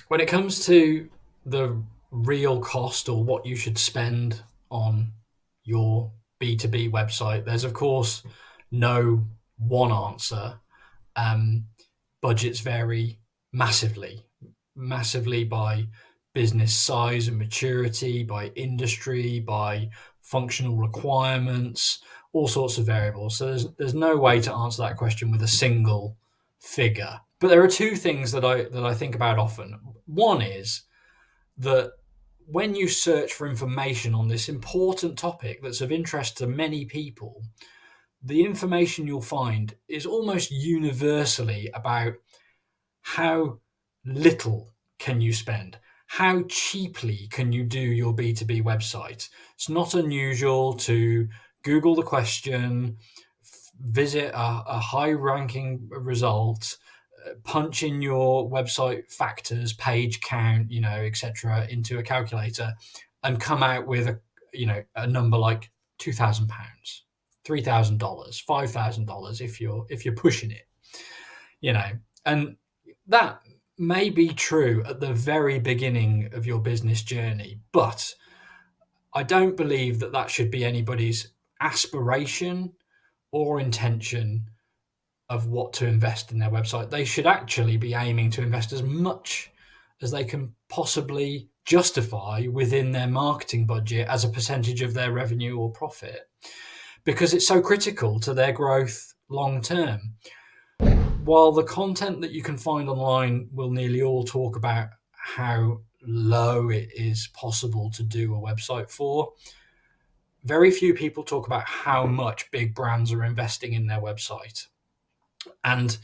When it comes to the real cost or what you should spend on your B2B website, there's of course no one answer. Budgets vary massively by business size and maturity, by industry, by functional requirements, all sorts of variables. So there's no way to answer that question with a single figure. But there are two things that I think about often. One is that when you search for information on this important topic that's of interest to many people, the information you'll find is almost universally about how little can you spend, how cheaply can you do your B2B website. It's not unusual to Google the question, visit a high-ranking result, punch in your website factors, page count, etc., into a calculator, and come out with a number like £2,000, $3,000, $5,000 if you're pushing it, and that may be true at the very beginning of your business journey, but I don't believe that should be anybody's aspiration or intention of what to invest in their website. They should actually be aiming to invest as much as they can possibly justify within their marketing budget as a percentage of their revenue or profit, because it's so critical to their growth long term. While the content that you can find online will nearly all talk about how low it is possible to do a website for, very few people talk about how much big brands are investing in their website. And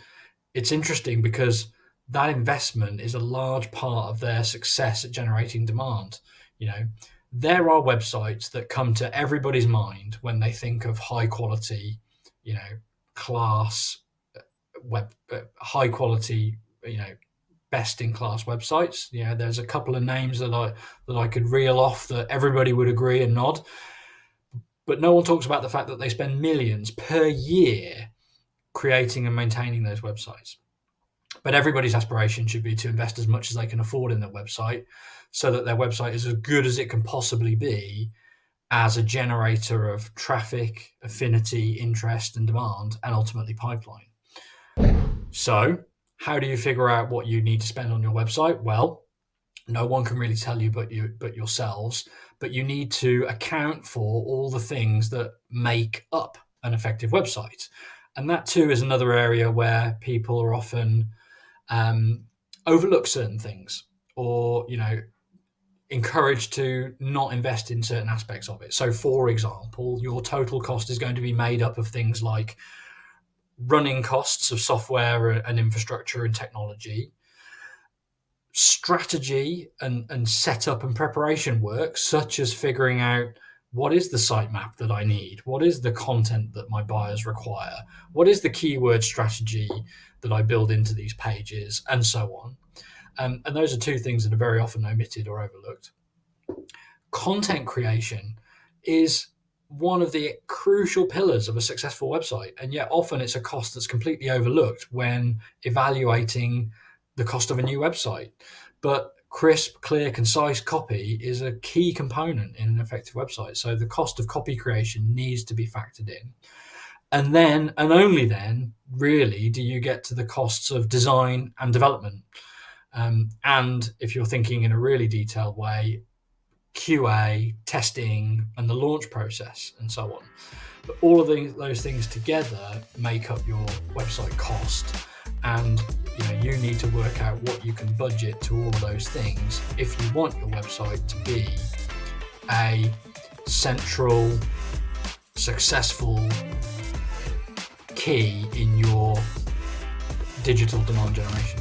it's interesting because that investment is a large part of their success at generating demand. There are websites that come to everybody's mind when they think of high quality, class web, high quality, best in class websites. There's a couple of names that I could reel off that everybody would agree and nod, but no one talks about the fact that they spend millions per year creating and maintaining those websites. But everybody's aspiration should be to invest as much as they can afford in their website so that their website is as good as it can possibly be as a generator of traffic, affinity, interest, and demand, and ultimately pipeline. So how do you figure out what you need to spend on your website? Well, no one can really tell you but yourselves, but you need to account for all the things that make up an effective website. And that too is another area where people are often overlook certain things, or encouraged to not invest in certain aspects of it. So for example, your total cost is going to be made up of things like running costs of software and infrastructure and technology, strategy and setup and preparation work, such as figuring out what is the sitemap that I need, what is the content that my buyers require, what is the keyword strategy that I build into these pages, and so on. And those are two things that are very often omitted or overlooked. Content creation is one of the crucial pillars of a successful website, and yet often it's a cost that's completely overlooked when evaluating the cost of a new website. But crisp, clear, concise copy is a key component in an effective website. So the cost of copy creation needs to be factored in. And then, and only then, really, do you get to the costs of design and development. And if you're thinking in a really detailed way, QA, testing, and the launch process, and so on. But all of those things together make up your website cost. And you need to work out what you can budget to all of those things if you want your website to be a central, successful key in your digital demand generation.